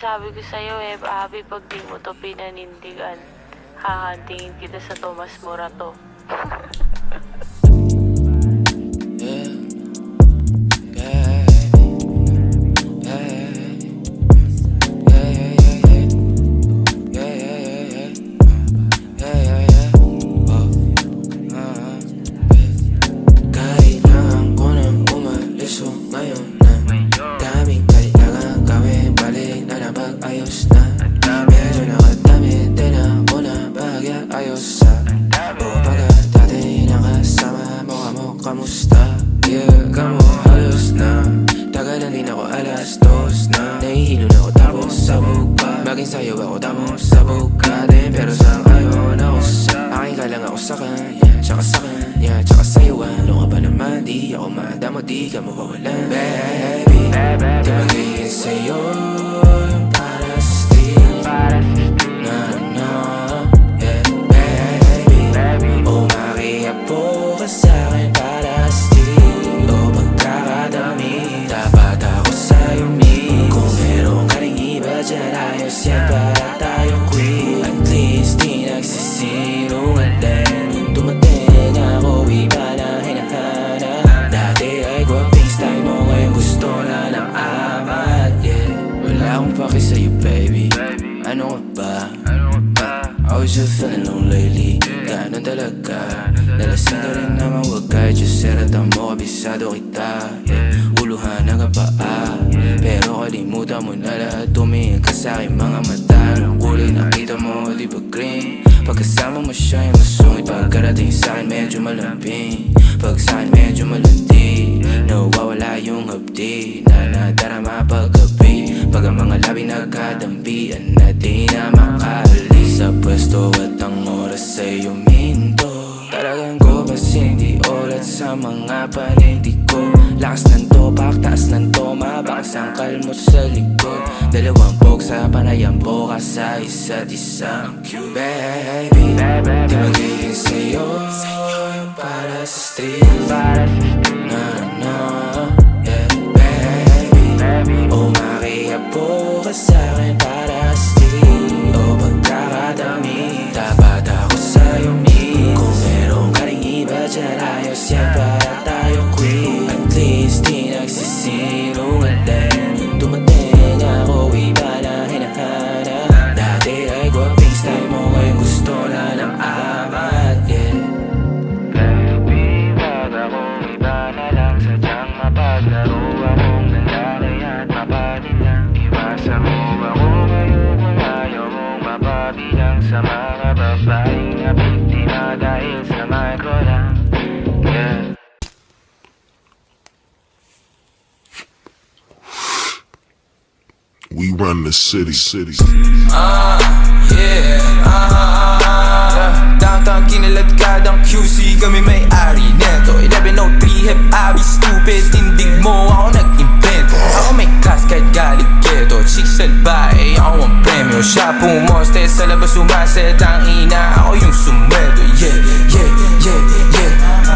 Sabi ko sa'yo Abby, pag di mo to pinanindigan, hahantingin kita sa Tomas Morato. Kailangan ko nang umalis ngayon na daming kailangan gawin, balik na napag-ayos na. Medyo nakadamit din ako na bagya, ayos sa o pagkat dati nakasama mo, kamo kamusta? Yeah, kamo halos na tagalan din ako, alas 2 na nahihilo na ako tapos sabog pa. Maging sayo ako tapos sabog ka din, pero sa ngayon ako sa aking ka lang ako sa kanya, tsaka sa kanya, tsaka sa'yo. Ano ka ba naman, di ako madamo, di ka mawawalan. Baby, di magiging sa'yo yung para sa street. Na na, yeah, baby. O makiapo ka sa'kin para sa street. O pagkakadami, dapat ako sa'yo me. Kung meron ka rin iba dyan, ayos yan para tayo queen. At least di nagsisinungaling. Dumating ako, iba na hinahanap. Dati ay gwaping style mo, ngayon gusto na ng amat, yeah. Wala akong paki sa'yo, baby. Ano ka ba? I was just feeling low lately. Ganon talaga. Nalasing ka rin naman, wag kahit just seratan mo, kabisado kita, yeah. Uluhan ng kapaa, pero kalimutan mo na lahat. Tumingin ka sa'king mga mata. Anong kulay nakita mo, di ba green? Pagkasama mo siya yung masungit. Pagkarating sa'kin medyo malambing, pag sa'kin medyo malandi. Nawawala yung hapdi na nadarama paggabi. Pag ang mga labi nagkadambian na di na makaalis sa pwesto at ang oras ay uminto. Talagang ko kasi hindi ulat sa mga panindig ko. Lakas ng topak, taas ng toma, bakas ang kalmot sa likod. Dalawang pog sa panayang boka sa isa't isa. Baby, di magiging sa'yo yung para sa street. Na na, yeah, baby. O makiapo ka sa'kin para sa street. O pagkakadami, dapat ako sa'yo me. Kung meron ka rin iba dyan, ayos yan para tayo queen. At least di nagsisinungaling. Dumating ako, iba na hinahanap. Dati ay gwaping style mo, ngayon gusto na ng amat, yeah. Baby, wag akong iba na lang. Sadyang mapaglaro akong nanlalay at mapatin lang. Iwasan mo ako ngayon kung ayaw mong mapabilang sa mga babaeng nabiktima dahil sa micro lang, yeah. We run the city. Downtown kinaladkadang QC, kami may-ari neto. 1103 Hep Abby, stupid, tindig mo, ako nag-invento. Ako may class kahit galing ghetto. Chicks salbahe, ako ang premyo. Siya pumoste sa labas, sumaset ang ina, ako yung sumweldo. Yeah.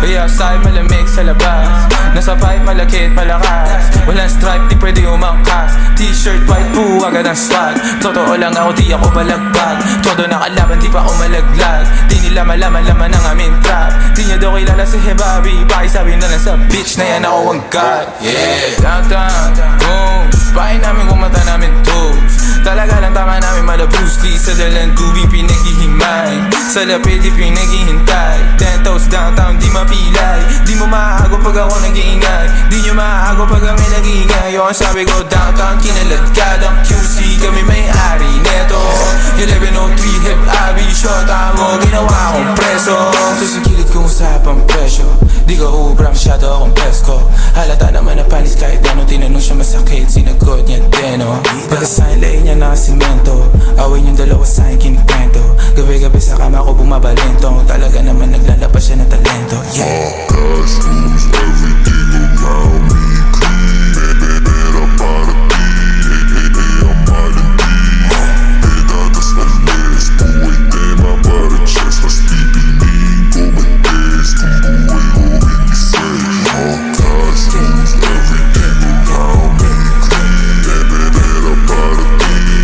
Kaya sa'yo malamig sa labas, nasa pipe malakit malakas. Walang stripe, di pwede umangkas. T-shirt white po, agad ang swag. Totoo lang ako, di ako balagbag. Todo nakalaban, di pa ako malaglag. Di nila malaman laman ang aming trap. Di niya daw kilala si Hebabi, pakisabi na lang sa bitch na yan ako ang god. Yeah, downtown, boom, bahay namin kung mata namin toes. Talaga lang tama namin mala Bruce Lee. Sa dalang tubig pinaghihimay, sa lapid di pinaghihintay. 10 toes downtown, di mapilay. Di mo maago pag ako nag-iingay. Di nyo maago pag kami nag-iingay. Yung sabi ko downtown, kinaladkadang QC, kami may-ari neto. 1103 Hep Abby, shot mo, ginawa akong preso. Sa gilid kong usapang presyo, di ka ubra, masyado akong pesko. Halata naman na panis kahit ano, tinanong siya masakit, sinagot niya deno. Pagkasahin lay niya na simento, awin yung dalawa sa'kin kinikwento. Gabi-gabi sa kama ko bumabalento, talaga naman naglalabas siya ng talento. Yeah. Cash rules everything around me. Clean, pera para ti. Ang malandi. Pedadas ang mes. Buhay tema para chest. Mas pipiliin ko mag-test. Kung buhay ko hindi safe. Cash rules everything around me. Clean, pera para ti.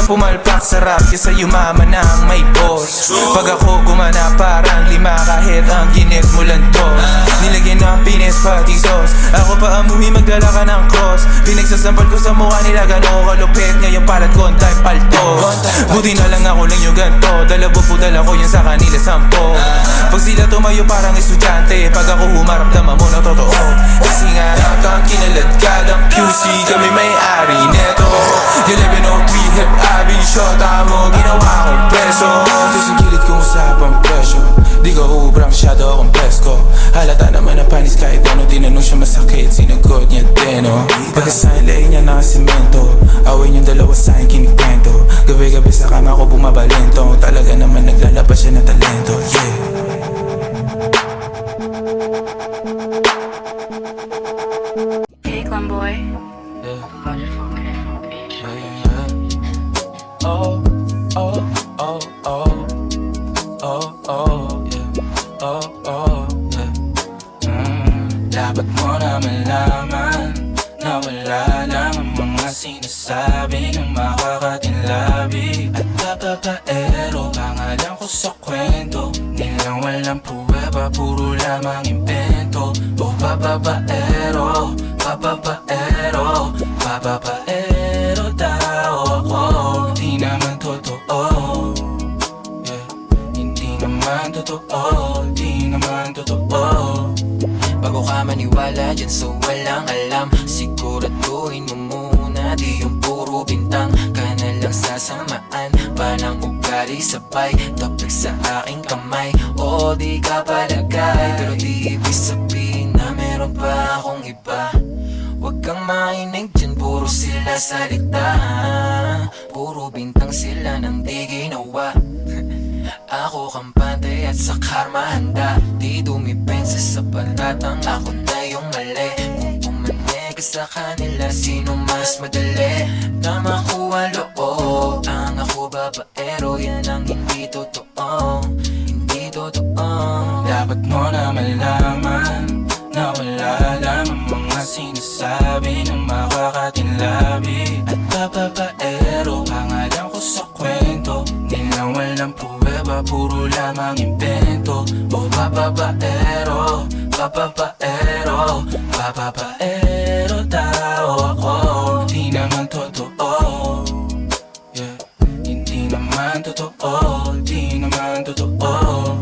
kang pumalpak sa rap kesa yumaman ng may boss. Pag ako gumana parang lima kahit ang ginit mo lang to. Nilagyan ng pinis pati sauce, ako pa amuhi magdala ka ng cross. Pinagsasampal ko sa mukha nila gano'n kalupit, ngayon palat ko ang type palto. Buti na lang ako lang yung ganto, dalawa po dala ko yan sa kanila 10. Pag sila tumayo parang estudyante, pag ako humarap naman mo na totoo. Kasi nga nakang kinaladkadang QC, kami may-ari neto. 1103 hip abi, shota mo ginawa kong preso. Ito sa gilid kong usapang presyo, di ko ubra masyado akong presko. Halata naman na panis kahit ano, tinanong siya masakit, sinagot niya din oh. Pagkasahin lain niya nakasimento, awin yung dalawa sa'kin kinikwento. Gabi-gabi sa kama ko bumabalento, talaga naman naglalabas siya ng talento, yeah. Hey, Clamboy. Yeah. Oh, oh, oh, oh, oh, oh, yeah. Oh, oh, yeah. Dapat mo na malaman na wala lang ang mga sinasabi ng makakatinlabi at papapaero. Pangalan ko sa kwento, nilang walang pruweba, puro lamang invento. Oh, papapaero, papapaero, papapaero tao ako. Di naman totoo, yeah. Hindi naman totoo, di naman totoo. Bago ka maniwala dyan so walang alam, siguraduhin mo muna di yung puro bintang ka na lang sasamaan. Panang ugali sabay, tapik sa aking kamay. Oo di ka palagay, pero di ibig sabihin na meron pa akong iba. Huwag kang makinig dyan, puro sila salita, puro bintang sila nang di ginawa. Ako kampante at sa karma handa, di dumipensa sa patatang ako na yung mali. Kung pumane ka sa kanila, sino mas madali na makuha loob? Ang ako babaero, yan ang hindi totoo, hindi totoo. Dapat mo na malaman na wala lang ang mga sinasabi ng makakatinlabi at papapaero. Pangalan ko sa kwento, nilang walang pruweba, puro lamang invento. Oh, papapaero, papapaero, papapaero tao ako. Di naman totoo, yeah. Hindi naman totoo, di naman totoo.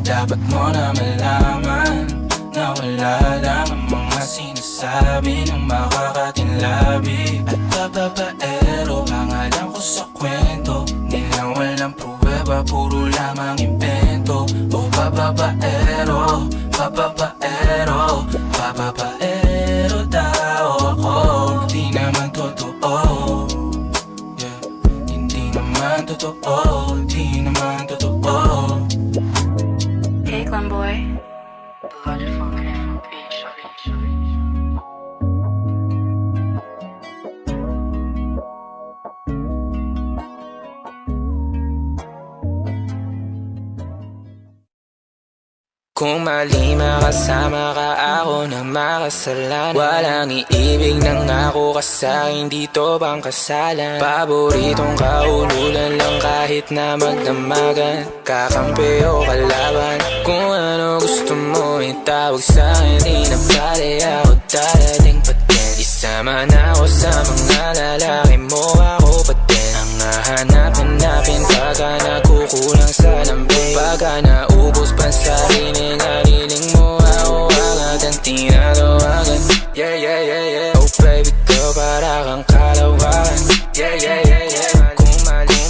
Dapat mo na malaman na wala lang ang mga sinasabi ng makakatinlabi at papapaero. Pangalan ko sa kwento, nilang walang pruweba, puro lamang invento. Oh, papapaero, papapaero, papapaero tao ako. Di naman totoo, yeah. Hindi naman totoo, di naman totoo. Hey, Clamboy. Kung mali makasama ka ako na makasalanan, walang iibig ng ako ka sa'kin, dito bang kasalan? Paboritong kaululan lang kahit na magdamagan, kakampi o kalaban. Kung ano gusto mo itawag sa'kin, di na pala ako darating pa din. Isama na ako sa mga lalaki mo, ako pa din ang hahanap-hanapin pagka nagkukulang sa lambing. Pagka naubos pa sa sarili nariling mo, ako agad ang tinatawagan. Yeah, yeah, yeah, yeah. Oh baby girl, para kang kalawakan. Yeah, yeah, yeah, yeah.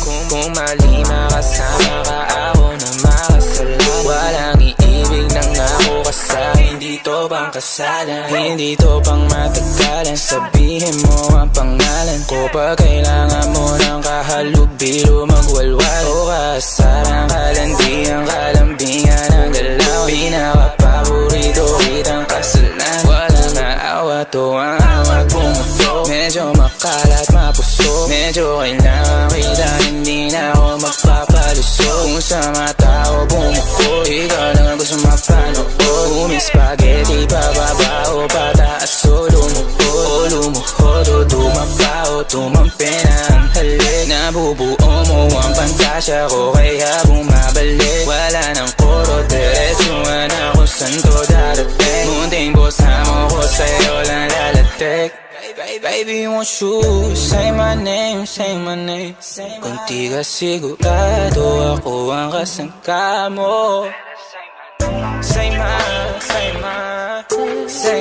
Kung mali makasama ka ako na makasalan, walang iibig ng ako ka sa'kin, dito bang kasalan? Hindi to pang matagalan, sabihin mo ang pangalan ko pag kailangan mo ng kahalubilo magwalwal. O kasaran, kalandian, kalambingan ang galaw, pinaka-paborito kitang kasalan. Walang naawa to ang awat bumuto, medyo makalat mapuso, medyo kailangan kita, hindi na ako magpapalusot. Kung sa mga tao bumukod, ikaw lang ang gusto mapanood. Spaghetti pababa o pataas o lumuhod, o lumuhod o dumapa o tumampi na ang halik. Nabubuo mo Pantasya ko kaya bumabalik. Wala nang puro diretsuhan ako saan to darating. Munting bosa mo ko sa'yo lang lalatik. Baby, won't you say my name, say my name. Kung di ka sigurado, ako ang kasangka mo. Say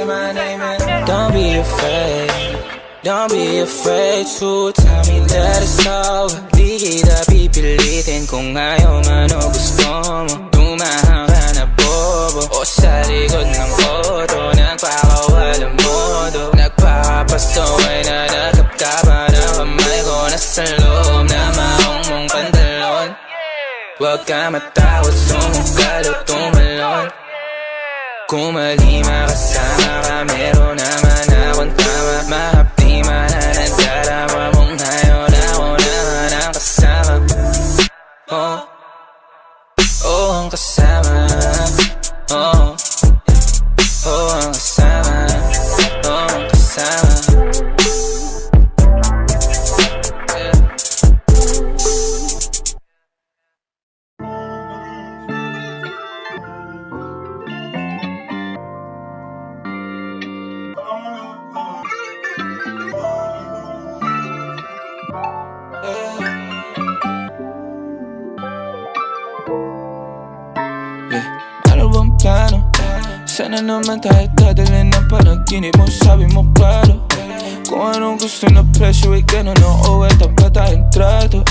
my name and don't be afraid. Don't be afraid to tell me that it's over. Di kita pipilitin kung ayaw man o gusto mo. Tumahang ka na bobo o sa likod ng auto. Nagpakawalang modo, nagpapasaway na nakapkapan ang kamay ko. Nasa loob na maong mong pantalon. Huwag ka matakot, sumugal o tumalon. Kung mali makasama ka, meron naman akong tama. Mahapdi man na nagdarama mong ngayon ako naman ang kasama. Oh, oh ang kasama. Oh, oh ang kasama. Oh ang kasama. Ano bang plano? Sana naman tayo dadalhin ng panaginip mo. Sabi mo klaro kung anong gusto na presyo ay ganun. Oo, eto pa tayong trato.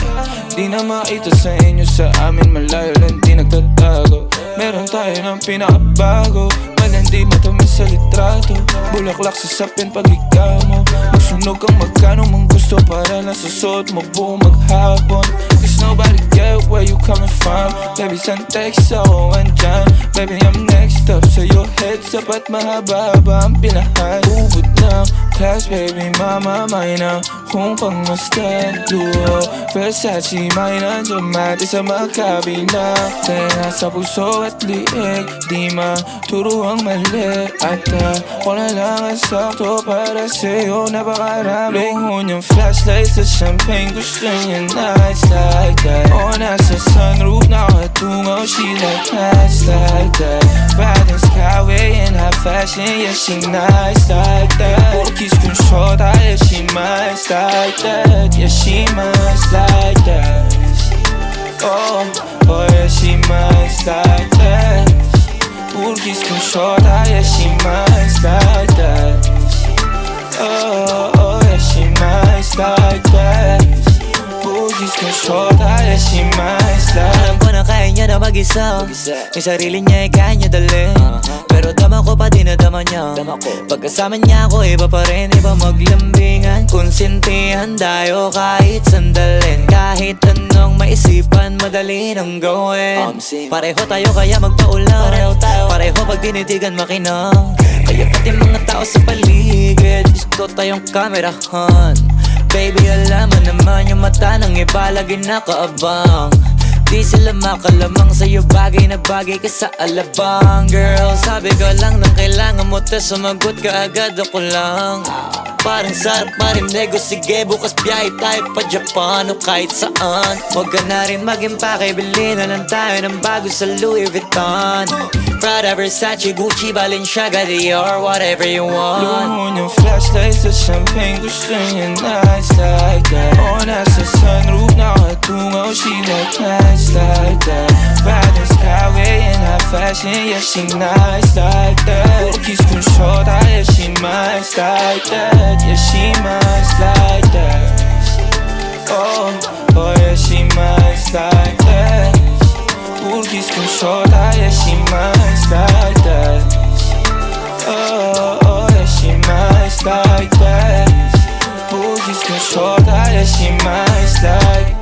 Di na makita sa inyo, sa amin malayo lang di nagtatago. Meron tayo ng pinakabago, malandi matamis sa litrato. Bulaklak sa sapin pag ikaw mo. Magsunog kang magkano mong gusto para lang sa suot mo buong maghapon. Cause nobody get where you coming from. Baby, send text ako andyan. Baby, I'm next up sa your heads up at mahaba-haba ang pinahan. Ubod ng class, baby, mama, may na kung pangmastan. Luho, Versace, may nandiyan mati sa magkabina. Tenga sa puso at liig, di maturo ang mali. At ako na lang ang sakto para sa'yo, napakarami. Luho niyang flashlight sa champagne, gusto niya nights like that. O nasa sunroof, nakatungaw, she like nights like that. Riding skyway in high fashion, yeah, she nice like that. Puro kiss kong shota, yeah, she nice like that. Yeah, she nice like that. Oh, oh, yeah, she nice like that. Puro kiss kong shota, yeah, she nice like that. Oh, oh, yeah, she nice like that. Bugis kong shota, yeah, she nice like. Alam ko na kaya niya na mag-isa. Yung sarili niya ay kaya niya dalhin. Pero dama ko pa din na dama niya. Pagkasama niya ako, iba pa rin, iba maglambingan. Konsintihan tayo kahit sandalin. Kahit anong maisipan, madali nang gawin. Pareho tayo kaya magpaulan. Pareho pag tinitigan makinang. Kaya pati mga tao sa paligid gusto tayong kamerahan. Baby, alam mo naman yung mata ng iba lagi nakaabang. Di sila makalamang sa'yo, bagay na bagay ka sa alabang. Girl, sabi ko lang nang kailangan mo ta, sumagot ka agad, ako lang. Parang sarap marinig, o sige bukas biyahe tayo pa Japan o kahit saan. Huwag ka na rin mag-impake, bili na lang tayo ng bago sa Louis Vuitton. Prada, Versace, Gucci, Balenciaga, Dior, whatever you want. Luho niyang flashlight sa champagne, gusto niya nice like that. O nasa sunroof, nakatungaw, she like nice like that. Riding skyway in high fashion, yeah, she nice like that. Puro kiss kong shota, yeah, she nice like that. Yeah, she nice like that. Oh, oh, yeah, she nice like that. Puro kiss kong shota, yeah, she nice like that. Oh, oh, yeah, she nice like that. Puro kiss kong shota, yeah, she nice like that.